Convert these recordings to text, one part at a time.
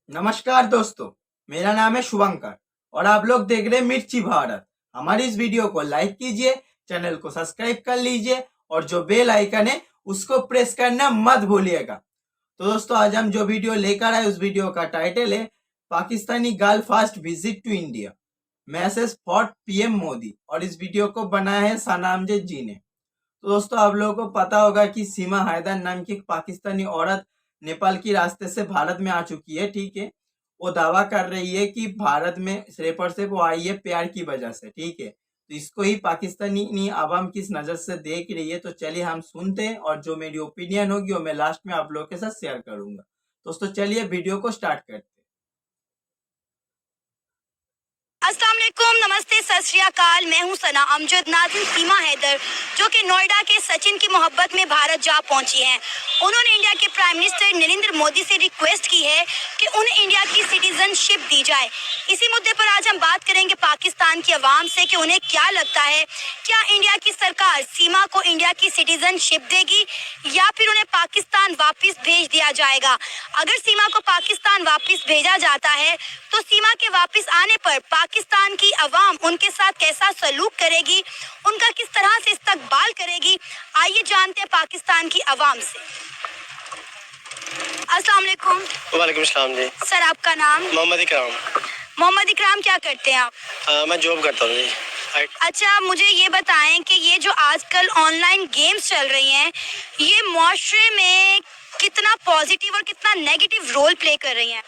नमस्कार दोस्तों, मेरा नाम है शुभंकर और आप लोग देख रहे हैं मिर्ची भारत। हमारी इस वीडियो को लाइक कीजिए, चैनल को सब्सक्राइब कर लीजिए और जो बेल आइकन है उसको प्रेस करना मत भूलिएगा। तो दोस्तों, आज हम जो वीडियो लेकर आए उस वीडियो का टाइटल है Pakistani girl first visit to India, message for PM Modi, और इस वीडियो को बनाया है सनामजद जी ने। तो दोस्तों, आप लोगों को पता होगा कि सीमा हैदर नाम की एक पाकिस्तानी औरत नेपाल की रास्ते से भारत में आ चुकी है। ठीक है, वो दावा कर रही है कि भारत में सिर्फ वो आई है प्यार की वजह से। ठीक है, तो इसको ही पाकिस्तानी आवाम किस नजर से देख रही है, तो चलिए हम सुनते हैं और जो मेरी ओपिनियन होगी वो मैं लास्ट में आप लोगों के साथ शेयर करूंगा। दोस्तों, चलिए वीडियो को स्टार्ट करते हैं। अस्सलाम वालेकुम, नमस्ते, सत श्री अकाल। मैं हूं सना अमजद। नाज़रीन, सीमा हैदर जो कि नोएडा के सचिन की मोहब्बत में भारत जा पहुंची हैं, उन्होंने इंडिया के प्राइम मिनिस्टर नरेंद्र मोदी से रिक्वेस्ट की है कि उन्हें इंडिया की सिटीजनशिप दी जाए। इसी मुद्दे पर आज हम बात करेंगे पाकिस्तान की आवाम से कि उन्हें क्या लगता है, क्या इंडिया की सरकार सीमा को इंडिया की सिटीजनशिप देगी या फिर उन्हें पाकिस्तान वापस भेज दिया जाएगा। अगर सीमा को पाकिस्तान वापस भेजा जाता है तो सीमा के वापस आने पर पाकिस्तान की अवाम उनके साथ कैसा सलूक करेगी, उनका किस तरह से इस्तकबाल करेगी। आइए जानते हैं पाकिस्तान की अवाम से। अस्सलाम वालेकुम। वालेकुम सलाम जी। सर, आपका नाम? मोहम्मद इकराम। मोहम्मद इकराम, क्या करते हैं आप? मैं जॉब करता हूँ जी। अच्छा, मुझे ये बताएं कि ये जो आजकल ऑनलाइन गेम्स चल रही हैं, ये मुआशरे में कितना पॉजिटिव और कितना नेगेटिव रोल प्ले कर रही हैं?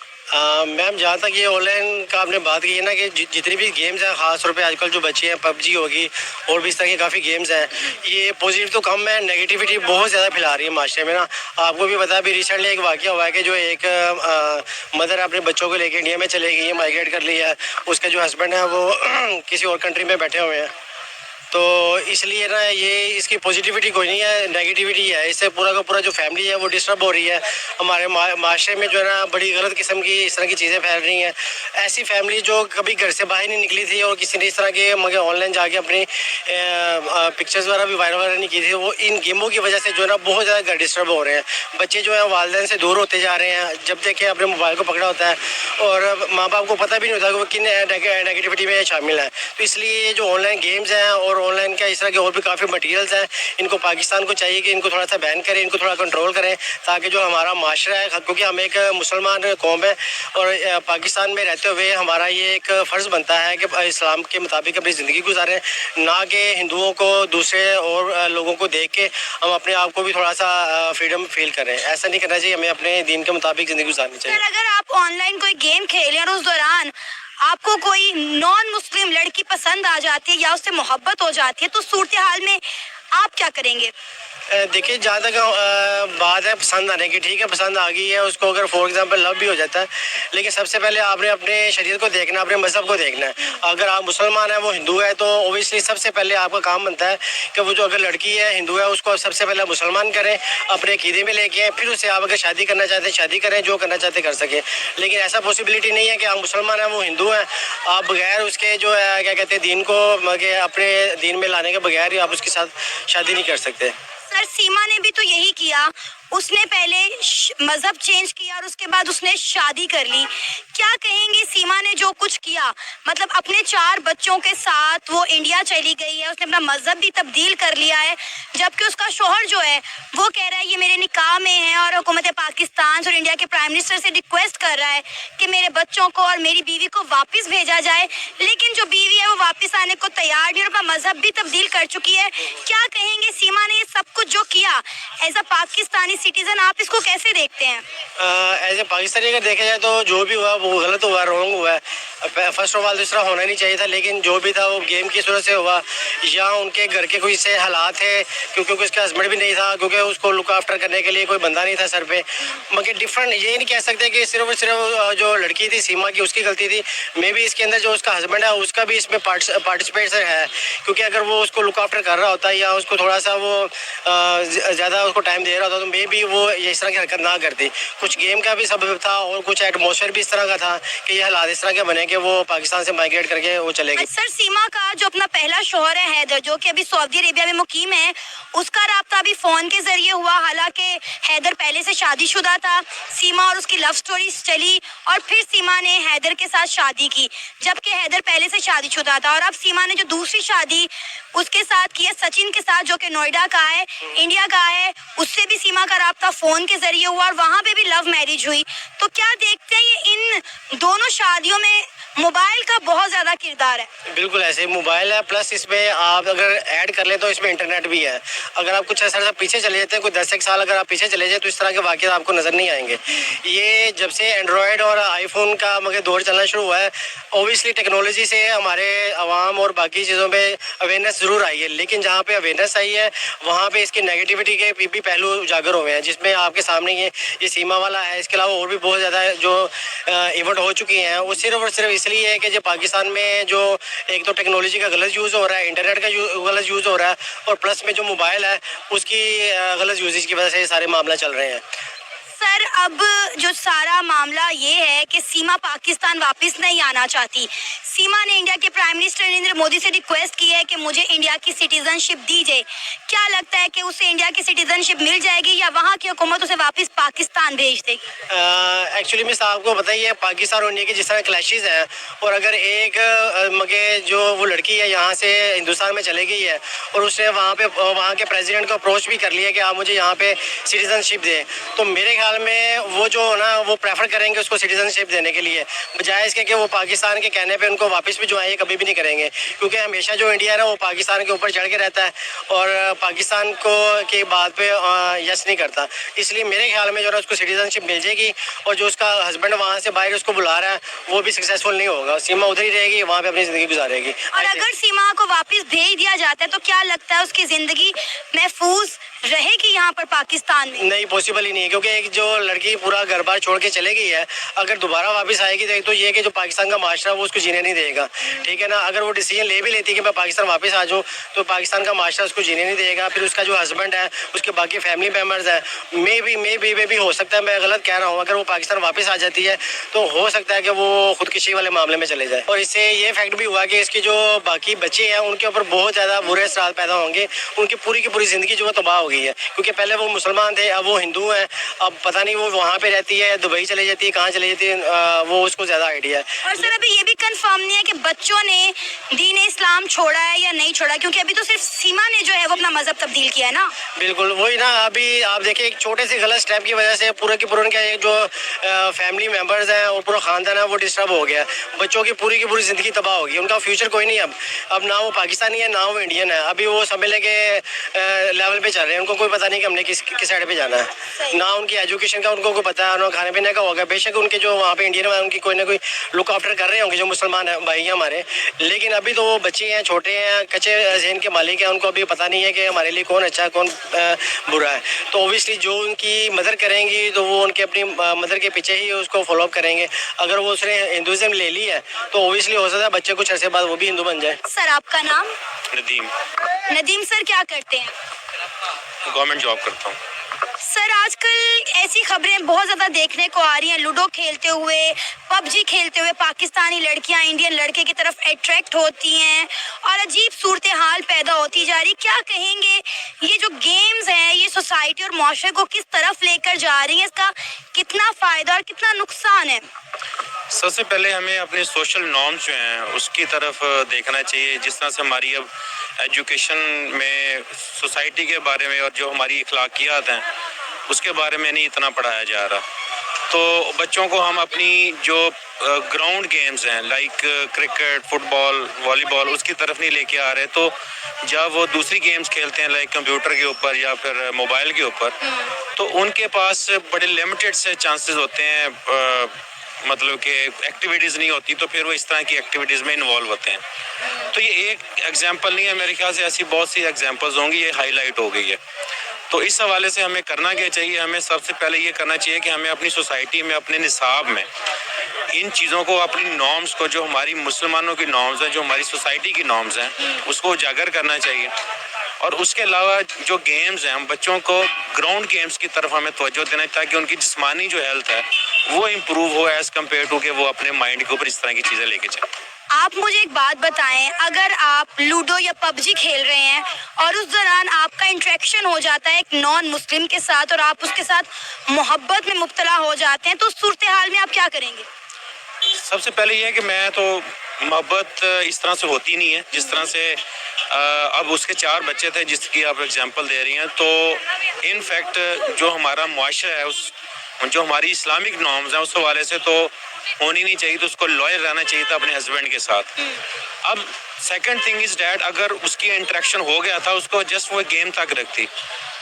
मैम, जहाँ तक ये ऑनलाइन का आपने बात की है ना कि जितनी भी गेम्स हैं, ख़ास तौर पे आजकल जो बच्चे हैं, पबजी होगी और भी इस तरह की काफ़ी गेम्स हैं, ये पॉजिटिव तो कम है, नेगेटिविटी बहुत ज़्यादा फैला रही है माशरे में ना। आपको भी पता है, अभी रिसेंटली एक वाक़या हुआ है कि जो एक मदर अपने बच्चों को लेकर इंडिया में चले गई है, माइग्रेट कर लिया है। उसके जो हस्बैंड है वो किसी और कंट्री में बैठे हुए हैं, तो इसलिए ना ये इसकी पॉजिटिविटी कोई नहीं है, नेगेटिविटी है। इससे पूरा का पूरा जो फैमिली है वो डिस्टर्ब हो रही है। हमारे माशरे में जो है ना बड़ी गलत किस्म की इस तरह की चीज़ें फैल रही हैं। ऐसी फैमिली जो कभी घर से बाहर नहीं निकली थी और किसी ने इस तरह के मगर ऑनलाइन जाके अपनी पिक्चर्स वगैरह भी वायरल वगैरह नहीं की थी, वो इन गेमों की वजह से जो है ना बहुत ज़्यादा घर डिस्टर्ब हो रहे हैं। बच्चे जो है वालिदैन से दूर होते जा रहे हैं। जब देखें अपने मोबाइल को पकड़ा होता है और माँ बाप को पता भी नहीं होता कि वो किन नेगेटिविटी में शामिल है। तो इसलिए ये जो ऑनलाइन गेम्स हैं और ऑनलाइन का इस तरह के और भी काफ़ी मटेरियल्स हैं, इनको पाकिस्तान को चाहिए कि इनको थोड़ा सा बैन करें, इनको थोड़ा कंट्रोल करें, ताकि जो हमारा माशरा है, क्योंकि हम एक मुसलमान कौम है और पाकिस्तान में रहते हुए हमारा ये एक फ़र्ज़ बनता है कि इस्लाम के मुताबिक अपनी ज़िंदगी गुजारें, ना कि हिंदुओं को दूसरे और लोगों को देख के हम अपने आप को भी थोड़ा सा फ्रीडम फील करें। ऐसा नहीं करना चाहिए, हमें अपने दीन के मुताबिक ज़िंदगी गुजारनी चाहिए। अगर आप ऑनलाइन कोई गेम खेलें और उस दौरान आपको कोई नॉन मुस्लिम लड़की पसंद आ जाती है या उससे मोहब्बत हो जाती है, तो सूरत हाल में आप क्या करेंगे? देखिए, जहाँ तक बात है पसंद आने की, ठीक है, पसंद आ गई है उसको, अगर फॉर एग्जांपल लव भी हो जाता है, लेकिन सबसे पहले आपने अपने शरीयत को देखना, अपने मज़हब को देखना है। अगर आप मुसलमान हैं, वो हिंदू है, तो ओबियसली सबसे पहले आपका काम बनता है कि वो जो अगर लड़की है हिंदू है उसको सबसे पहले मुसलमान करें, अपने अकीदे में लेके आएं, फिर उससे आप अगर शादी करना चाहते हैं शादी करें, जो करना चाहते कर सकें। लेकिन ऐसा पॉसिबिलिटी नहीं है कि आप मुसलमान हैं, वो हिंदू हैं, आप बगैर उसके जो है क्या कहते हैं दीन को अपने दीन में लाने के बगैर आप उसके साथ शादी नहीं कर सकते। सर, सीमा ने भी तो यही किया, उसने पहले मजहब चेंज किया और उसके बाद उसने शादी कर ली। क्या कहेंगे, सीमा ने जो कुछ किया, मतलब अपने 4 बच्चों के साथ वो इंडिया चली गई है, उसने अपना मजहब भी तब्दील कर लिया है, जबकि उसका शोहर जो है वो कह रहा है ये मेरे निकाह में है और हुकूमत पाकिस्तान और इंडिया के प्राइम मिनिस्टर से रिक्वेस्ट कर रहा है कि मेरे बच्चों को और मेरी बीवी को वापस भेजा जाए। लेकिन जो बीवी है वो वापस आने को तैयार नहीं और अपना मजहब भी तब्दील कर चुकी है। क्या कहेंगे, सीमा ने ये सब कुछ जो किया, एज अ पाकिस्तानी सिटीजन आप इसको कैसे देखते हैं? एज ए पाकिस्तानी अगर देखा जाए तो जो भी हुआ वो गलत हुआ, रॉन्ग हुआ है। फर्स्ट ऑफ ऑल तो इस तरह होना नहीं चाहिए था, लेकिन जो भी था वो गेम की सूरत से हुआ, या उनके घर के कोई से हालात है, क्योंकि उसका हस्बैंड भी नहीं था, क्योंकि उसको लुक आफ्टर करने के लिए कोई बंदा नहीं था सर पे। मगर डिफरेंट ये नहीं कह सकते कि सिर्फ और सिर्फ जो लड़की थी सीमा की उसकी गलती थी। मे भी इसके अंदर जो उसका हस्बैंड है उसका भी इसमें पार्टिसिपेशन है, क्योंकि अगर वो उसको लुक आफ्टर कर रहा होता या उसको थोड़ा सा वो ज़्यादा उसको टाइम दे रहा होता तो मे भी वो ये इस तरह की हरकत ना करती। कुछ गेम का भी सबब था और कुछ एटमॉस्फेयर भी इस तरह का था कि ये हालात इस तरह के बने कि वो पाकिस्तान से माइग्रेट करके वो चले गए। सर, सीमा का जो अपना पहला शौहर है हैदर जो कि अभी सऊदी अरेबिया में मुकीम है, उसका राब्ता अभी फोन के जरिए हुआ। हालांकि हैदर पहले से शादीशुदा था। सीमा और उसकी लव स्टोरी चली और फिर सीमा ने हैदर के साथ शादी की, जबकि हैदर पहले से शादीशुदा था। और अब सीमा ने जो दूसरी शादी उसके साथ की है सचिन के साथ, जो कि नोएडा का है, इंडिया का है, उससे भी सीमा का राब्ता फोन के जरिए हुआ और वहां पे भी लव मैरिज हुई। तो क्या देखते हैं ये इन दोनों शादियों में मोबाइल का बहुत ज्यादा किरदार है? बिल्कुल ऐसे मोबाइल है, प्लस इसमें आप अगर ऐड कर ले तो इसमें इंटरनेट भी है। अगर आप कुछ ऐसा पीछे चले जाते हैं, कोई 10 एक साल अगर आप पीछे चले जाए तो इस तरह के वाक़यात आपको नज़र नहीं आएंगे। ये जब से एंड्रॉयड और आईफोन का मगर दौर चलना शुरू हुआ है, ओबियसली टेक्नोलॉजी से हमारे आवाम और बाकी चीज़ों में अवेयरनेस ज़रूर आई है, लेकिन जहाँ पे अवेयरनेस आई है वहाँ पे इसकी नेगेटिविटी के भी पहलू उजागर हुए हैं, जिसमें आपके सामने ये सीमा वाला है। इसके अलावा और भी बहुत ज़्यादा जो इवेंट हो चुकी हैं, वो सिर्फ और सिर्फ इसलिए है कि जो पाकिस्तान में जो एक तो टेक्नोलॉजी का गलत यूज़ हो रहा है, इंटरनेट का गलत यूज़ हो रहा है, और प्लस में जो मोबाइल है उसकी गलत यूजेज की वजह से ये सारे मामला चल रहे हैं। सर, अब जो सारा मामला ये है कि सीमा पाकिस्तान वापस नहीं आना चाहती। सीमा ने इंडिया के प्राइम मिनिस्टर नरेंद्र मोदी से रिक्वेस्ट की है कि मुझे इंडिया की सिटीजनशिप दीजिए। क्या लगता है कि उसे इंडिया की सिटीजनशिप मिल जाएगी या वहाँ की हुकूमत उसे वापस पाकिस्तान भेज देगी? एक्चुअली मिस आपको बताइए, पाकिस्तान और इंडिया की जिस तरह क्लैशेज हैं, और अगर एक मगे जो वो लड़की है यहाँ से हिंदुस्तान में चले गई है और उसने वहाँ के प्रेसिडेंट को अप्रोच भी कर लिया कि आप मुझे यहाँ पे सिटीजनशिप दें, तो मेरे ख्याल में वो जो ना वो प्रेफर करेंगे उसको सिटीजनशिप देने के लिए, बजाय इसके कि वो पाकिस्तान के कहने पे उनको वापस भी जो है ये कभी भी नहीं करेंगे। क्योंकि हमेशा जो इंडिया है ना वो पाकिस्तान के ऊपर चढ़ के रहता है और पाकिस्तान को के बात पे यस नहीं करता। इसलिए मेरे ख्याल में जो है उसको सिटीजनशिप मिल जाएगी, और जो उसका हस्बैंड वहाँ से बाहर उसको बुला रहा है वो भी सक्सेसफुल नहीं होगा। सीमा उधर ही रहेगी, वहाँ पे अपनी ज़िंदगी गुजारेगी। और अगर सीमा को वापस भेज दिया जाता है तो क्या लगता है उसकी ज़िंदगी महफूज रहेगी यहाँ पर पाकिस्तान में? नहीं, पॉसिबल ही नहीं है, क्योंकि एक जो लड़की पूरा घर बार छोड़ के चले गई है, अगर दोबारा वापस आएगी तो एक तो ये कि जो पाकिस्तान का माशरा वो उसको जीने नहीं देगा, ठीक है ना। अगर वो डिसीजन ले भी लेती है कि मैं पाकिस्तान वापस आ जाऊँ, तो पाकिस्तान का माशरा उसको जीने नहीं देगा। फिर उसका जो हस्बैंड है, उसके बाकी फैमिली मेम्बर्स हैं, मे भी हो सकता है, मैं गलत कह रहा हूँ, अगर वो पाकिस्तान वापस आ जाती है तो हो सकता है कि वो खुदकुशी वाले मामले में चले जाए। और इससे ये फैक्ट भी हुआ कि इसकी जो बाकी बच्चे हैं उनके ऊपर बहुत ज़्यादा बुरे असरात पैदा होंगे, उनकी पूरी की पूरी ज़िंदगी जो है तबाह हो गई है। क्योंकि पहले वो मुसलमान थे, अब वो हिंदू हैं, अब पता नहीं वो वहाँ पे रहती है, दुबई चली जाती है, कहाँ चली जाती है, वो उसको ज़्यादा आइडिया है। और सर, अभी ये भी कंफर्म नहीं है कि बच्चों ने दीन इस्लाम छोड़ा है या नहीं छोड़ा, क्योंकि अभी तो सिर्फ सीमा ने जो है वो अपना मजहब तब्दील किया है ना। बिल्कुल वही ना, अभी आप देखिए एक छोटे से गलत स्टेप की वजह से पूरे के पूरे उनके जो फैमिली मेम्बर्स हैं और पूरा खानदान है वो डिस्टर्ब हो गया। बच्चों की पूरी ज़िंदगी तबाह होगी, उनका फ्यूचर कोई नहीं। अब ना वो पाकिस्तानी है ना वो इंडियन है, अभी वो समझ लें कि लेवल पे चल रहे हैं, उनको कोई पता नहीं कि हमने किस साइड पे जाना है। ना उनकी एजुकेशन का उनको कोई पता है, ना खाने पीने का होगा। बेशक उनके जो वहाँ पे इंडियन है उनकी कोई ना कोई लुक आफ्टर कर रहे होंगे जो मुसलमान है भाई हैं हमारे, लेकिन अभी तो वो बच्चे हैं, छोटे हैं, कच्चे जहन के मालिक हैं, उनको अभी पता नहीं है कि हमारे लिए कौन अच्छा है कौन बुरा है। तो ओबियसली जो उनकी मदर करेंगी तो वो उनके अपनी मदर के पीछे ही उसको फॉलो अप करेंगे। अगर वो उसने हिंदुज़म ले ली है तो ओबियसली हो सकता है बच्चे कुछ अर्से बाद वो भी हिंदू बन जाए। सर, आपका नाम? नदीम। नदीम सर, क्या करते हैं? गवर्नमेंट जॉब करता हूँ। सर, आजकल ऐसी खबरें बहुत ज़्यादा देखने को आ रही हैं, लूडो खेलते हुए, पबजी खेलते हुए पाकिस्तानी लड़कियां इंडियन लड़के की तरफ अट्रैक्ट होती हैं और अजीब सूरत हाल पैदा होती जा रही। क्या कहेंगे, ये जो गेम्स हैं ये सोसाइटी और माशरे को किस तरफ लेकर जा रही हैं? इसका कितना फ़ायदा और कितना नुकसान है? सबसे पहले हमें अपने सोशल नॉर्म्स जो हैं उसकी तरफ देखना चाहिए। जिस तरह से हमारी अब एजुकेशन में सोसाइटी के बारे में और जो हमारी अखलाकियात हैं उसके बारे में नहीं इतना पढ़ाया जा रहा, तो बच्चों को हम अपनी जो ग्राउंड गेम्स हैं लाइक क्रिकेट, फुटबॉल, वॉलीबॉल उसकी तरफ नहीं लेके आ रहे। तो जब वो दूसरी गेम्स खेलते हैं लाइक कंप्यूटर के ऊपर या फिर मोबाइल के ऊपर, तो उनके पास बड़े लिमिटेड से चांसेस होते हैं, मतलब कि एक्टिविटीज़ नहीं होती, तो फिर वो इस तरह की एक्टिविटीज़ में इन्वॉल्व होते हैं। तो ये एक एग्जांपल नहीं है, मेरे ख्याल से ऐसी बहुत सी एग्जांपल्स होंगी, ये हाईलाइट हो गई है। तो इस हवाले से हमें करना क्या चाहिए? हमें सबसे पहले ये करना चाहिए कि हमें अपनी सोसाइटी में, अपने निसाब में इन चीज़ों को, अपनी नॉर्म्स को, जो हमारी मुसलमानों की नॉर्म्स हैं, जो हमारी सोसाइटी की नॉर्म्स हैं, उसको उजागर करना चाहिए। और उसके अलावा जो गेम्स हैं, हम बच्चों को ग्राउंड गेम्स की तरफ हमें तवज्जो देना है ताकि उनकी जिस्मानी जो हेल्थ है वो इम्प्रूव हो एज़ कम्पेयर टू कि वो अपने माइंड के ऊपर इस तरह की चीज़ें लेके चलें। आप मुझे एक बात बताएं, अगर आप लूडो या पबजी खेल रहे हैं और उस दौरान आपका इंटरेक्शन हो जाता है एक नॉन मुस्लिम के साथ और आप उसके साथ मोहब्बत में मुब्तला हो जाते हैं, तो उस सूरत हाल में आप क्या करेंगे? सबसे पहले ये है कि मैं तो मोहब्बत इस तरह से होती नहीं है जिस तरह से अब उसके 4 बच्चे थे जिसकी आप एग्जांपल दे रही हैं। तो इनफैक्ट जो हमारा मुआशरा है, उस जो हमारी इस्लामिक नॉर्म्स हैं, उस हवाले से तो होनी नहीं चाहिए, तो उसको लॉयल रहना चाहिए था अपने हस्बैंड के साथ। अब सेकंड थिंग इज डैट, अगर उसकी इंटरेक्शन हो गया था, उसको जस्ट वो गेम तक रखती,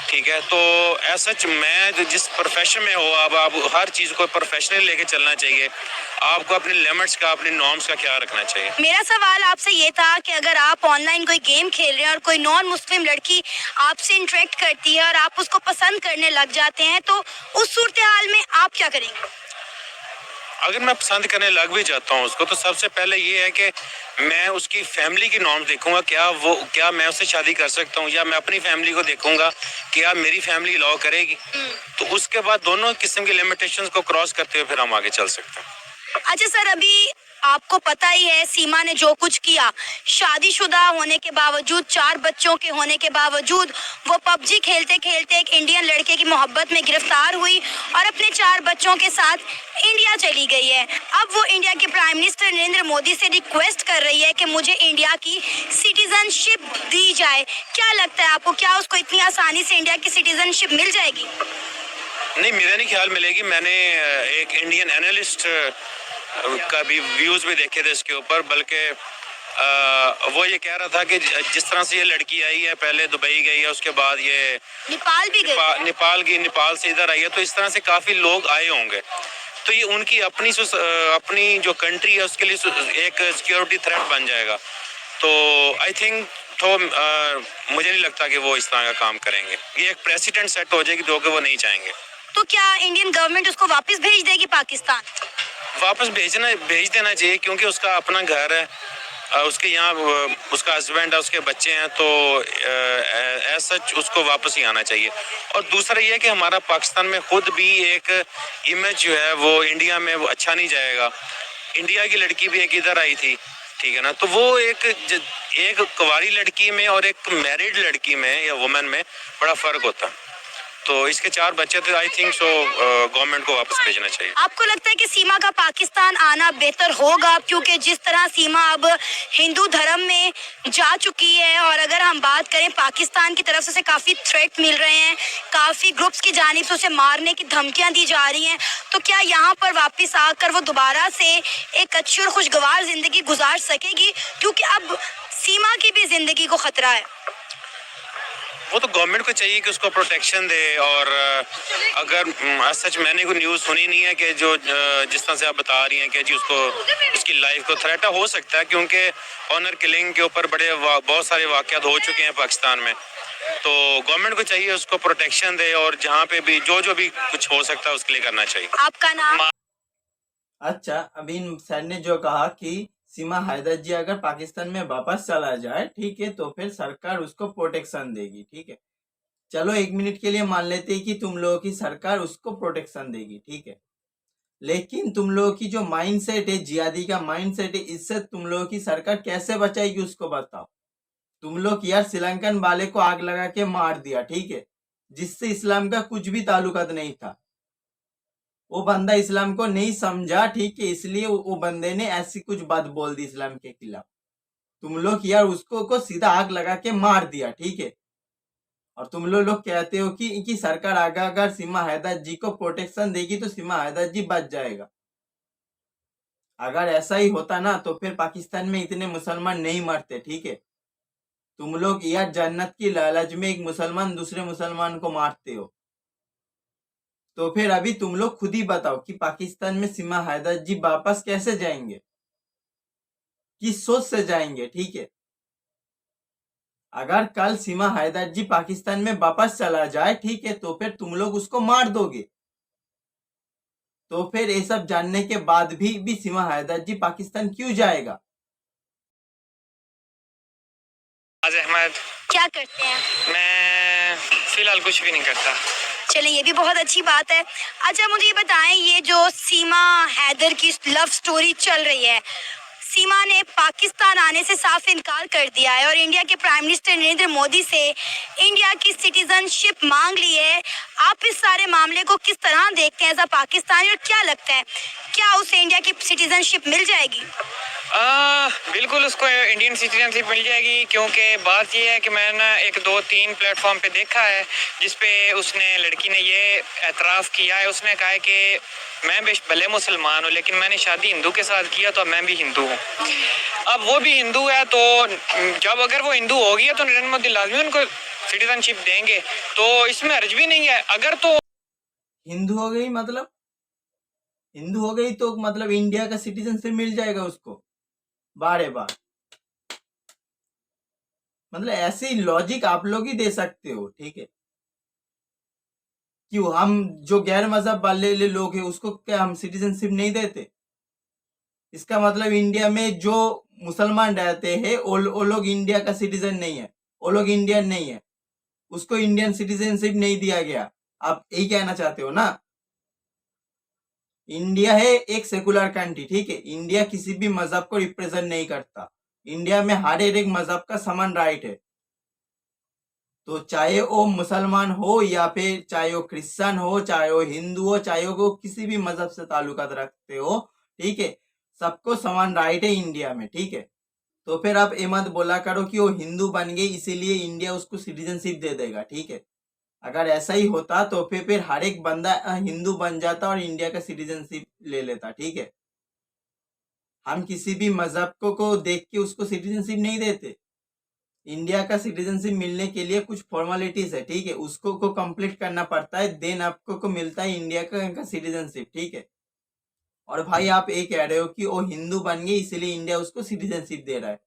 ठीक है। तो ऐसा मैं जिस प्रोफेशन में हो, अब आप हर चीज़ को प्रोफेशनली लेके चलना चाहिए। आपको अपनी लिमिट्स का, अपनी नॉर्म्स का ख्याल रखना चाहिए। मेरा सवाल आपसे ये था कि अगर आप ऑनलाइन कोई गेम खेल रहे हैं और कोई नॉन मुस्लिम लड़की आपसे इंटरेक्ट करती है और आप उसको पसंद करने लग जाते हैं, तो उस सूरत हाल में आप क्या करेंगे? अगर मैं पसंद करने लग भी जाता हूँ उसको, तो सबसे पहले ये है कि मैं उसकी फैमिली की नॉर्म देखूंगा, क्या मैं उससे शादी कर सकता हूँ, या मैं अपनी फैमिली को देखूंगा क्या मेरी फैमिली अलाउ करेगी। तो उसके बाद दोनों किस्म की लिमिटेशंस को क्रॉस करते हुए फिर हम आगे चल सकते हैं। अच्छा सर, अभी आपको पता ही है सीमा ने जो कुछ किया, शादीशुदा होने के बावजूद, 4 बच्चों के होने के बावजूद वो पबजी खेलते खेलते एक इंडियन लड़के की मोहब्बत में गिरफ्तार हुई और अपने 4 बच्चों के साथ इंडिया चली गई है। अब वो इंडिया के प्राइम मिनिस्टर नरेंद्र मोदी से रिक्वेस्ट कर रही है कि मुझे इंडिया की सिटीजनशिप दी जाए। क्या लगता है आपको, क्या उसको इतनी आसानी से इंडिया की सिटीजनशिप मिल जाएगी? नहीं, मेरा नहीं ख्याल मिलेगी। मैंने एक इंडियन एनालिस्ट का भी व्यूज भी देखे थे इसके ऊपर, बल्कि वो ये कह रहा था कि जिस तरह से ये लड़की आई है, पहले दुबई गई है, उसके बाद ये नेपाल भी गई, नेपाल से इधर आई है, तो इस तरह से काफी लोग आए होंगे। तो ये उनकी अपनी जो कंट्री है उसके लिए एक सिक्योरिटी थ्रेट बन जाएगा। तो आई थिंक मुझे नहीं लगता कि वो इस तरह का काम करेंगे। ये एक प्रेसिडेंट सेट हो जाएगी जो कि वो नहीं चाहेंगे। तो क्या इंडियन गवर्नमेंट उसको वापस भेज देगी पाकिस्तान? वापस भेज देना चाहिए, क्योंकि उसका अपना घर है, उसके यहाँ उसका हस्बैंड है, उसके बच्चे हैं, तो एज सच उसको वापस ही आना चाहिए। और दूसरा ये है कि हमारा पाकिस्तान में खुद भी एक इमेज जो है वो इंडिया में वो अच्छा नहीं जाएगा। इंडिया की लड़की भी एक इधर आई थी, ठीक है ना, तो वो एक कुंवारी लड़की में और एक मैरिड लड़की में या वुमेन में बड़ा फर्क होता है। तो इसके 4 बच्चे थे, आई थिंक सो गवर्नमेंट को वापस भेजना चाहिए। आपको लगता है कि सीमा का पाकिस्तान आना बेहतर होगा, क्योंकि जिस तरह सीमा अब हिंदू धर्म में जा चुकी है, और अगर हम बात करें पाकिस्तान की तरफ से उसे काफी थ्रेट मिल रहे हैं, काफी ग्रुप्स की जानिब से उसे मारने की धमकियां दी जा रही हैं, तो क्या यहाँ पर वापस आकर वो दोबारा से एक अच्छी और खुशगवार जिंदगी गुजार सकेगी? क्योंकि अब सीमा की भी जिंदगी को खतरा है। वो तो गवर्नमेंट को चाहिए कि उसको प्रोटेक्शन दे। और अगर सच मैंने कोई न्यूज़ सुनी नहीं है कि जो जिस तरह से आप बता रही हैं कि जी उसको उसकी लाइफ को थ्रेट हो सकता है, क्योंकि ऑनर किलिंग के ऊपर बहुत सारे वाक़यात हो चुके हैं पाकिस्तान में। तो गवर्नमेंट को चाहिए उसको प्रोटेक्शन दे, और जहाँ पे भी जो भी कुछ हो सकता है उसके लिए करना चाहिए। आपका नाम? अच्छा, अभी सर ने जो कहा कि सीमा हैदर जी अगर पाकिस्तान में वापस चला जाए, ठीक है, तो फिर सरकार उसको प्रोटेक्शन देगी, ठीक है। चलो 1 मिनट के लिए मान लेते हैं कि तुम लोगों की सरकार उसको प्रोटेक्शन देगी, ठीक है, लेकिन तुम लोगों की जो माइंड सेट है, जिहादी का माइंड सेट है, इससे तुम लोगों की सरकार कैसे बचाएगी उसको बताओ। तुम लोग यार श्रीलंकन वाले को आग लगा के मार दिया, ठीक है, जिससे इस्लाम का कुछ भी ताल्लुकात नहीं था। वो बंदा इस्लाम को नहीं समझा, ठीक है, इसलिए वो बंदे ने ऐसी कुछ बात बोल दी इस्लाम के खिलाफ। तुम लोग यार उसको को सीधा आग लगा के मार दिया, ठीक है, और तुम लोग कहते हो कि सरकार आगे अगर सीमा हैदर जी को प्रोटेक्शन देगी तो सीमा हैदर जी बच जाएगा। अगर ऐसा ही होता ना तो फिर पाकिस्तान में इतने मुसलमान नहीं मरते, ठीक है। तुम लोग यार जन्नत की लालच में एक मुसलमान दूसरे मुसलमान को मारते हो। तो फिर अभी तुम लोग खुद ही बताओ कि पाकिस्तान में सीमा हैदर जी वापस कैसे जाएंगे, किस सोच से जाएंगे, ठीक है। अगर कल सीमा हैदर जी पाकिस्तान में वापस चला जाए, ठीक है, तो फिर तुम लोग उसको मार दोगे। तो फिर ये सब जानने के बाद भी सीमा हैदर जी पाकिस्तान क्यों जाएगा? अहमद, क्या करते हैं? मैं फिलहाल कुछ भी नहीं करता। चलिए, ये भी बहुत अच्छी बात है। अच्छा, मुझे ये बताएं, ये जो सीमा हैदर की लव स्टोरी चल रही है, सीमा ने पाकिस्तान आने से साफ इनकार कर दिया है और इंडिया के प्राइम मिनिस्टर नरेंद्र मोदी से इंडिया की सिटीजनशिप मांग ली है। आप इस सारे मामले को किस तरह देखते हैं एज अ पाकिस्तानी और क्या लगता है क्या उसे इंडिया की सिटीजनशिप मिल जाएगी? बिल्कुल उसको इंडियन सिटीजनशिप मिल जाएगी, क्योंकि बात यह है कि मैंने एक दो तीन प्लेटफॉर्म पे देखा है जिस पे उसने लड़की ने ये एतराफ़ किया है। उसने कहा है कि मैं भले मुसलमान हूँ लेकिन मैंने शादी हिंदू के साथ किया तो मैं भी हिंदू हूँ। अब वो भी हिंदू है तो जब अगर वो हिंदू हो गया तो नरेंद्र मोदी लाजमी उनको सिटीजनशिप देंगे, तो इसमें हर्ज भी नहीं है। अगर तो हिंदू हो गई मतलब हिंदू हो गई तो मतलब इंडिया का सिटीजनशिप मिल जाएगा उसको बारे बार। मतलब ऐसी लॉजिक आप लोग ही दे सकते हो, ठीक है? क्यों हम जो गैर मजहब वाले लोग हैं उसको क्या हम सिटीजनशिप नहीं देते? इसका मतलब इंडिया में जो मुसलमान रहते हैं वो लोग इंडिया का सिटीजन नहीं है, वो लोग इंडियन नहीं है, उसको इंडियन सिटीजनशिप नहीं दिया गया। आप यही कहना चाहते हो ना? इंडिया है एक सेकुलर कंट्री, ठीक है? इंडिया किसी भी मजहब को रिप्रेजेंट नहीं करता। इंडिया में हर एक मजहब का समान राइट है। तो चाहे वो मुसलमान हो या फिर चाहे वो क्रिश्चियन हो, चाहे वो हिंदू हो, चाहे वो किसी भी मजहब से ताल्लुकात रखते हो, ठीक है? सबको समान राइट है इंडिया में, ठीक है? तो फिर आप ये मत बोला करो कि वो हिंदू बन गए इसीलिए इंडिया उसको सिटीजनशिप दे देगा, ठीक है? अगर ऐसा ही होता तो फिर हर एक बंदा हिंदू बन जाता और इंडिया का सिटीजनशिप ले लेता, ठीक है? हम किसी भी मजहब को देख के उसको सिटीजनशिप नहीं देते। इंडिया का सिटीजनशिप मिलने के लिए कुछ फॉर्मेलिटीज है, ठीक है? उसको को कंप्लीट करना पड़ता है, देन आपको को मिलता है इंडिया का सिटीजनशिप, ठीक है? और भाई आप ये कह रहे हो कि वो हिंदू बन गए इसीलिए इंडिया उसको सिटीजनशिप दे रहा है।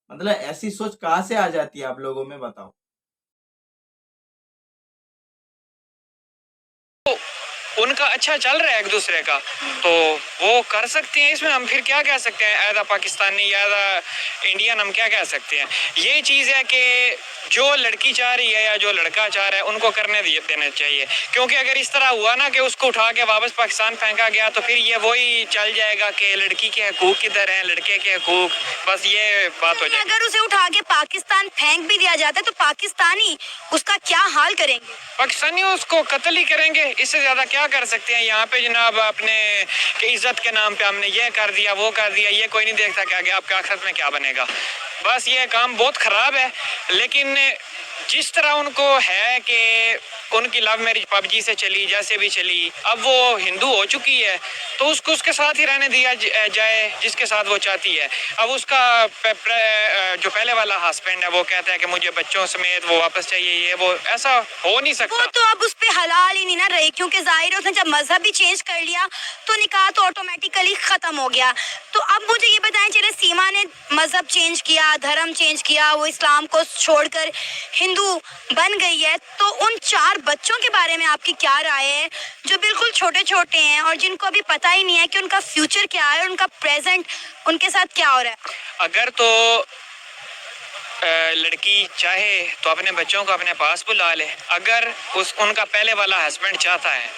मतलब ऐसी सोच कहाँ से आ जाती है आप लोगों में, बताओ? उनका अच्छा चल रहा है एक दूसरे का तो वो कर सकते हैं। इसमें हम फिर क्या कह सकते हैं एज अ पाकिस्तानी या एज अ इंडियन, हम क्या कह सकते हैं? ये चीज़ है कि जो लड़की चाह रही है या जो लड़का चाह रहा है उनको करने देना चाहिए, क्योंकि अगर इस तरह हुआ ना कि उसको उठा के वापस पाकिस्तान फेंका गया तो फिर ये वही चल जाएगा कि लड़की के हकूक किधर हैं, लड़के के हकूक, बस ये बात हो जाएगी। अगर उसे उठा के पाकिस्तान फेंक भी दिया जाता है तो पाकिस्तानी उसका क्या हाल करेंगे? पाकिस्तानी उसको कत्ल ही करेंगे, इससे ज्यादा क्या कर सकते हैं? यहाँ पे जनाब अपने के इज्जत के नाम पे हमने ये कर दिया वो कर दिया, ये कोई नहीं देखता कि आगे आपके आखिरत में क्या बनेगा। बस ये काम बहुत खराब है। लेकिन जिस तरह उनको है कि उनकी लव मैरिज पबजी से चली, जैसे भी चली, अब वो हिंदू हो चुकी है तो उसको उसके साथ ही रहने दिया जाए जिसके साथ वो चाहती है। अब उसका जो पहले वाला हस्बैंड है वो कहता है कि मुझे बच्चों समेत वो वापस चाहिए, ये वो, ऐसा हो नहीं सकता। वो तो अब उस पे हलाल ही नहीं ना रही, क्योंकि जाहिर है उसने जब मजहब भी चेंज कर लिया तो निकाह तो ऑटोमेटिकली खत्म हो गया। तो अब मुझे ये बताएं, चले सीमा ने मजहब चेंज किया, धर्म चेंज किया, वो इस्लाम को छोड़कर हिंदू बन गई है, तो उन 4 बच्चों के बारे में आपकी क्या राय है जो बिल्कुल छोटे छोटे हैं और जिनको अभी पता ही नहीं है कि उनका फ्यूचर क्या है, उनका प्रेजेंट उनके साथ क्या हो रहा है? अगर तो लड़की चाहे तो अपने बच्चों को अपने पास बुला ले, अगर उनका पहले वाला हस्बैंड चाहता है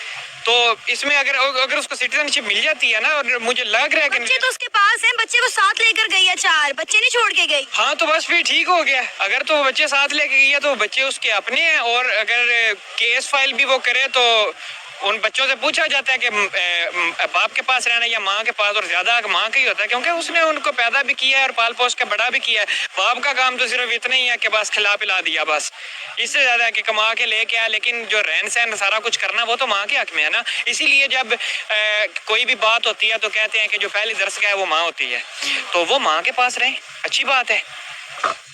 तो इसमें अगर उसको सिटीजनशिप मिल जाती है ना, और मुझे लग रहा है कि बच्चे तो उसके पास हैं, बच्चे वो साथ लेकर गई है, 4 बच्चे नहीं छोड़ के गई। हाँ तो बस फिर ठीक हो गया। अगर तो बच्चे साथ लेके गई है तो बच्चे उसके अपने हैं, और अगर केस फाइल भी वो करे तो उन बच्चों से पूछा जाता है कि बाप के पास रहना या माँ के पास, और ज्यादा माँ का ही होता है क्योंकि उसने उनको पैदा भी किया है और पाल पोस के बड़ा भी किया है। बाप का काम तो सिर्फ इतना ही है कि बस खिला पिला दिया, बस इससे ज्यादा है कि कमा के लेके आया, लेकिन जो रहन सहन सारा कुछ करना वो तो माँ के हक में है ना। इसीलिए जब कोई भी बात होती है तो कहते हैं कि जो पहली दरस का है वो माँ होती है, तो वो माँ के पास रहे, अच्छी बात है।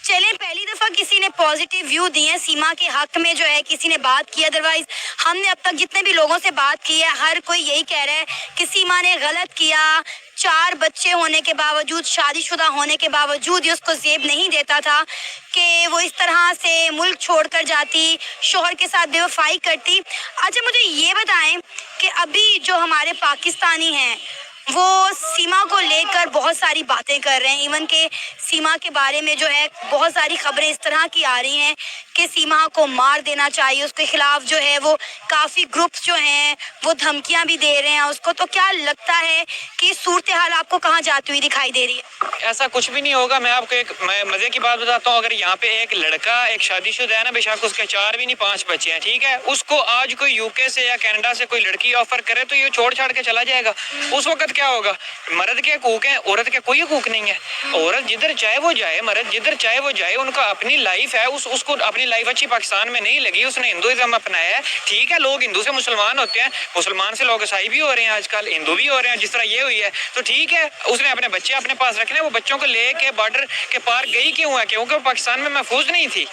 चलें, पहली दफा किसी ने पॉजिटिव व्यू दिए सीमा के हक में, जो है किसी ने बात की। अदरवाइज हमने अब तक जितने भी लोगों से बात की है हर कोई यही कह रहा है कि सीमा ने गलत किया। 4 बच्चे होने के बावजूद, शादीशुदा होने के बावजूद ही उसको जेब नहीं देता था कि वो इस तरह से मुल्क छोड़कर जाती, शोहर के साथ बेवफाई करती। अच्छा मुझे ये बताएं कि अभी जो हमारे पाकिस्तानी हैं वो सीमा को लेकर बहुत सारी बातें कर रहे हैं। इवन के सीमा के बारे में जो है बहुत सारी खबरें इस तरह की आ रही हैं कि सीमा को मार देना चाहिए, उसके खिलाफ जो है वो काफ़ी ग्रुप्स जो हैं वो धमकियां भी दे रहे हैं उसको। तो क्या लगता है कि सूरत हाल आपको कहाँ जाती हुई दिखाई दे रही है? ऐसा कुछ भी नहीं होगा। मैं आपको एक मजे की बात बताता हूँ। अगर यहाँ पे एक लड़का एक शादीशुदा है ना, बेशक उसके 4 भी नहीं 5 बच्चे हैं, ठीक है, उसको आज कोई यूके से या कनाडा से कोई लड़की ऑफर करे तो ये छोड़ छाड़ के चला जाएगा। उस वक्त क्या होगा? मर्द के हकूक हैं, औरत के कोई हकूक नहीं है। औरत जिधर चाहे वो जाए, मर्द जिधर चाहे वो जाए, उनका अपनी लाइफ है। उसको अपनी लाइफ अच्छी पाकिस्तान में नहीं लगी, उसने हिंदुइज्म अपनाया है, ठीक है। लोग हिंदू से मुसलमान होते हैं, मुसलमान से लोग ईसाई भी हो रहे हैं, आजकल हिंदू भी हो रहे हैं, जिस तरह ये हुई है, तो ठीक है। उसने अपने बच्चे अपने पास रखने, वो बच्चों को लेके बॉर्डर के पार गई क्यों है? क्योंकि वो पाकिस्तान में महफूज नहीं थी।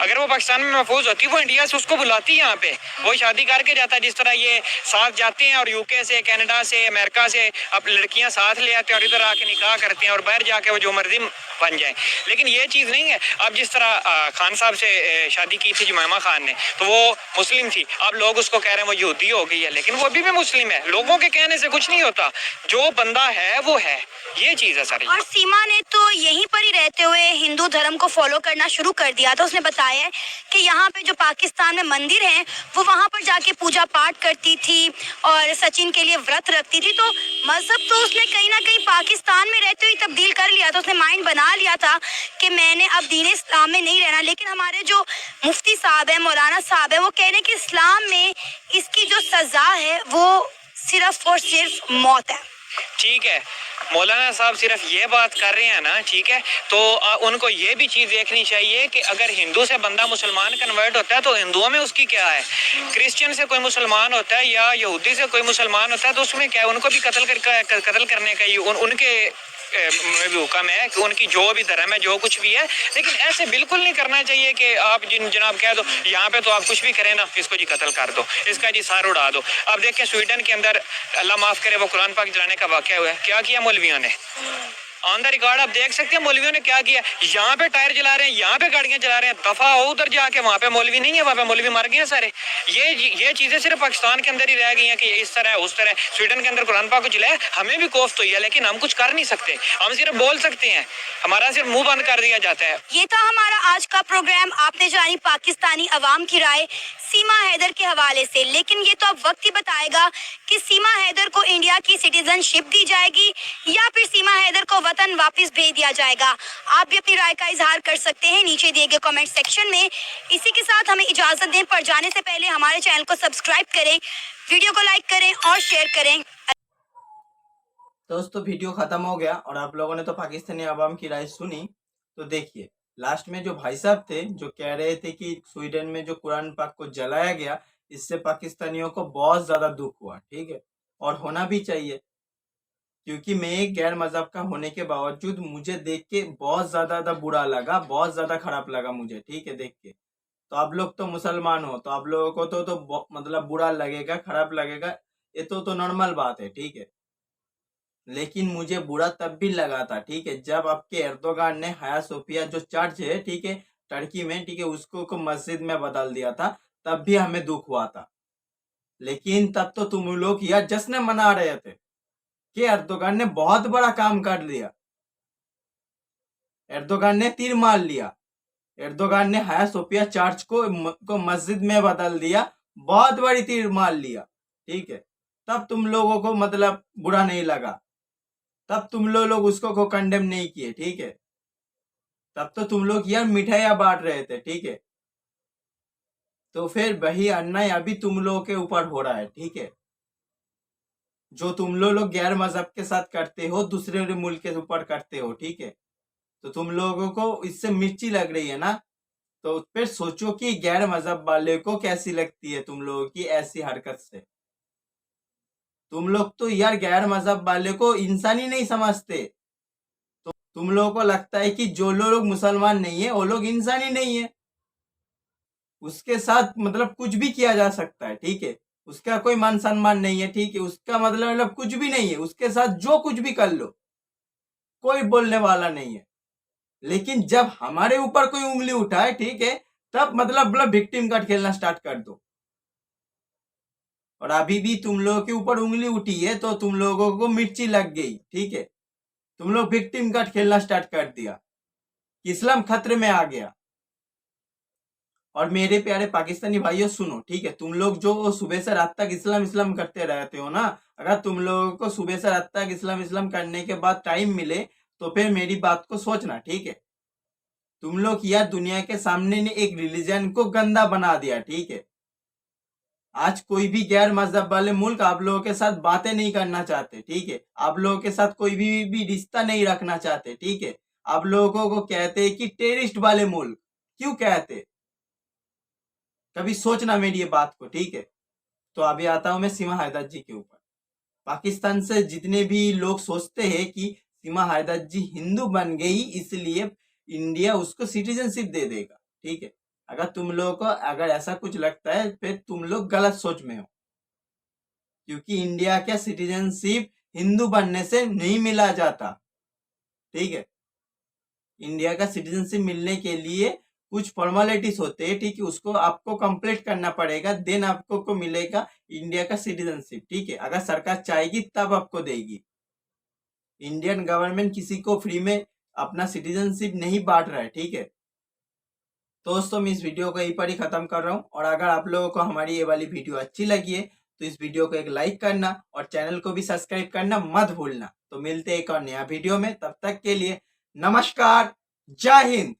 अगर वो पाकिस्तान में महफूज होती, वो इंडिया से उसको बुलाती यहाँ पे, वो शादी करके जाता। जिस तरह ये साथ जाते हैं और यूके से, कनाडा से, अमेरिका से अब लड़कियां साथ ले आते हैं और इधर आके निकाह करते हैं और बाहर जाके वो जो मर्जी बन जाए। लेकिन ये चीज़ नहीं है। अब जिस तरह खान साहब से शादी की थी जुमैमा खान ने, तो वो मुस्लिम थी। अब लोग उसको कह रहे हैं वो यहूदी हो गई है, लेकिन वो अभी भी मुस्लिम है। लोगों के कहने से कुछ नहीं होता, जो बंदा है वो है, ये चीज़ है सारी। और सीमा ने तो यहीं पर ही रहते हुए हिंदू धर्म को फॉलो करना शुरू कर दिया था। उसने बताया है कि यहाँ पे जो पाकिस्तान में मंदिर हैं वो वहाँ पर जाके पूजा पाठ करती थी और सचिन के लिए व्रत रखती थी। तो मजहब तो उसने कहीं ना कहीं पाकिस्तान में रहते हुए तब्दील कर लिया था। उसने माइंड बना लिया था कि मैंने अब दीन इस्लाम में नहीं रहना। लेकिन हमारे जो मुफ्ती साहब है, मौलाना साहब है, वो कह रहे हैं कि इस्लाम में इसकी जो सजा है वो सिर्फ और सिर्फ मौत है। ठीक है, मौलाना साहब सिर्फ ये बात कर रहे हैं ना, ठीक है, तो उनको ये भी चीज़ देखनी चाहिए कि अगर हिंदू से बंदा मुसलमान कन्वर्ट होता है तो हिंदुओं में उसकी क्या है, क्रिश्चियन से कोई मुसलमान होता है या यहूदी से कोई मुसलमान होता है तो उसमें क्या है? उनको भी कत्ल करने का ही उनके में भी हुक्म है कि उनकी जो भी धर्म है, जो कुछ भी है। लेकिन ऐसे बिल्कुल नहीं करना चाहिए कि आप जनाब कह दो यहाँ पे तो आप कुछ भी करें ना, इसको जी कत्ल कर दो, इसका जी सार उड़ा दो। अब देखें स्वीडन के अंदर अल्लाह माफ करे वो कुरान पाक जलाने का वाकया हुआ है, क्या किया मौलवियों ने? ऑन द रिकॉर्ड आप देख सकते हैं मौलवियों ने क्या किया। यहाँ पे टायर जला रहे हैं, यहाँ पे गाड़ियां चला रहे हैं, दफा हो उधर जाके। वहाँ पे मौलवी नहीं है, वहाँ पे मौलवी मर गए हैं सारे। ये चीजें सिर्फ पाकिस्तान के अंदर ही रह गई हैं कि इस तरह उस तरह। स्वीडन के अंदर कुरान पाक को जलाया, हमें भी कोफ्त हुई है, लेकिन हम कुछ कर नहीं सकते। हम सिर्फ बोल सकते हैं, हमारा सिर्फ मुंह बंद कर दिया जाता है। ये था हमारा आज का प्रोग्राम। आपने जानी पाकिस्तानी अवाम की राय सीमा हैदर के हवाले से। लेकिन ये तो अब वक्त ही बताएगा कि सीमा हैदर को इंडिया की सिटीजनशिप दी जाएगी या फिर सीमा हैदर को वतन वापस भेज दिया जाएगा। आप भी अपनी राय का इजहार कर सकते हैं नीचे दिए गए कमेंट सेक्शन में। इसी के साथ हमें इजाजत दें, पर जाने से पहले हमारे चैनल को सब्सक्राइब करें, वीडियो को लाइक करें और शेयर करें। दोस्तों वीडियो खत्म हो गया और आप लोगों ने तो पाकिस्तानी अवाम की राय सुनी। तो देखिए लास्ट में जो भाई साहब थे जो कह रहे थे कि स्वीडन में जो कुरान पाक को जलाया गया, इससे पाकिस्तानियों को बहुत ज्यादा दुख हुआ, ठीक है, और होना भी चाहिए, क्योंकि मैं एक गैर मजहब का होने के बावजूद मुझे देख के बहुत ज्यादा बुरा लगा, बहुत ज्यादा खराब लगा मुझे, ठीक है, देख के। तो आप लोग तो मुसलमान हो, तो आप लोगों को तो मतलब बुरा लगेगा, खराब लगेगा, ये तो नॉर्मल बात है, ठीक है। लेकिन मुझे बुरा तब भी लगा था, ठीक है, जब आपके एर्दोगान ने हाया सोफिया जो चर्च है, ठीक है, टर्की में, ठीक है, उसको को मस्जिद में बदल दिया था, तब भी हमें दुख हुआ था। लेकिन तब तो तुम लोग यह जश्न मना रहे थे कि एर्दोगान ने बहुत बड़ा काम कर लिया, एर्दोगान ने तीर मार लिया, एर्दोगान ने हाया सोफिया चर्च को मस्जिद में बदल दिया, बहुत बड़ी तीर मार लिया, ठीक है। तब तुम लोगों को मतलब बुरा नहीं लगा, तब तुम लोग उसको को कंडेम नहीं किए, ठीक है। तब तो तुम लोग यार मिठाइयां बांट रहे थे, ठीक है। तो फिर वही अन्याय अभी तुम लोगों के ऊपर हो रहा है, ठीक है। जो तुम लोग गैर मजहब के साथ करते हो, दूसरे मुल्क के ऊपर करते हो, ठीक है। तो तुम लोगों को इससे मिर्ची लग रही है ना, तो फिर सोचो कि गैर मजहब वाले को कैसी लगती है तुम लोगों की ऐसी हरकत से। तुम लोग तो यार गैर मजहब वाले को इंसान ही नहीं समझते। तो तुम लोगों को लगता है कि जो लोग मुसलमान नहीं है वो लोग इंसान ही नहीं है, उसके साथ मतलब कुछ भी किया जा सकता है, ठीक है। उसका कोई मान सम्मान नहीं है, ठीक है, उसका मतलब कुछ भी नहीं है, उसके साथ जो कुछ भी कर लो कोई बोलने वाला नहीं है। लेकिन जब हमारे ऊपर कोई उंगली उठाए, ठीक है, तब मतलब विक्टिम कार्ड खेलना स्टार्ट कर दो। और अभी भी तुम लोगों के ऊपर उंगली उठी है तो तुम लोगों को मिर्ची लग गई, ठीक है। तुम लोग विक्टिम कार्ड खेलना स्टार्ट कर दिया, इस्लाम खतरे में आ गया। और मेरे प्यारे पाकिस्तानी भाइयों सुनो, ठीक है, तुम लोग जो सुबह से रात तक इस्लाम इस्लाम करते रहते हो ना, अगर तुम लोगों को सुबह से रात तक इस्लाम इस्लाम करने के बाद टाइम मिले तो फिर मेरी बात को सोचना, ठीक है। तुम लोग यार दुनिया के सामने ने एक रिलीजन को गंदा बना दिया, ठीक है। आज कोई भी गैर मजहब वाले मुल्क आप लोगों के साथ बातें नहीं करना चाहते, ठीक है। आप लोगों के साथ कोई भी रिश्ता नहीं रखना चाहते, ठीक है। आप लोगों को कहते हैं कि टेररिस्ट वाले मुल्क, क्यों कहते? कभी सोचना मेरी ये बात को, ठीक है। तो अभी आता हूं मैं सीमा हैदर जी के ऊपर। पाकिस्तान से जितने भी लोग सोचते हैं कि सीमा हैदर जी हिंदू बन गई इसलिए इंडिया उसको सिटीजनशिप दे देगा, ठीक है। अगर तुम लोगों को अगर ऐसा कुछ लगता है फिर तुम लोग गलत सोच में हो, क्योंकि इंडिया का सिटीजनशिप हिंदू बनने से नहीं मिला जाता, ठीक है। इंडिया का सिटीजनशिप मिलने के लिए कुछ फॉर्मेलिटीज होते हैं, ठीक है, उसको आपको कंप्लीट करना पड़ेगा, देन आपको को मिलेगा इंडिया का सिटीजनशिप, ठीक है। अगर सरकार चाहेगी तब आपको देगी। इंडियन गवर्नमेंट किसी को फ्री में अपना सिटीजनशिप नहीं बांट रहा है, ठीक है। तो दोस्तों मैं इस वीडियो को यहीं पर ही खत्म कर रहा हूँ, और अगर आप लोगों को हमारी ये वाली वीडियो अच्छी लगी है तो इस वीडियो को एक लाइक करना और चैनल को भी सब्सक्राइब करना मत भूलना। तो मिलते हैं एक और नया वीडियो में, तब तक के लिए नमस्कार, जय हिंद।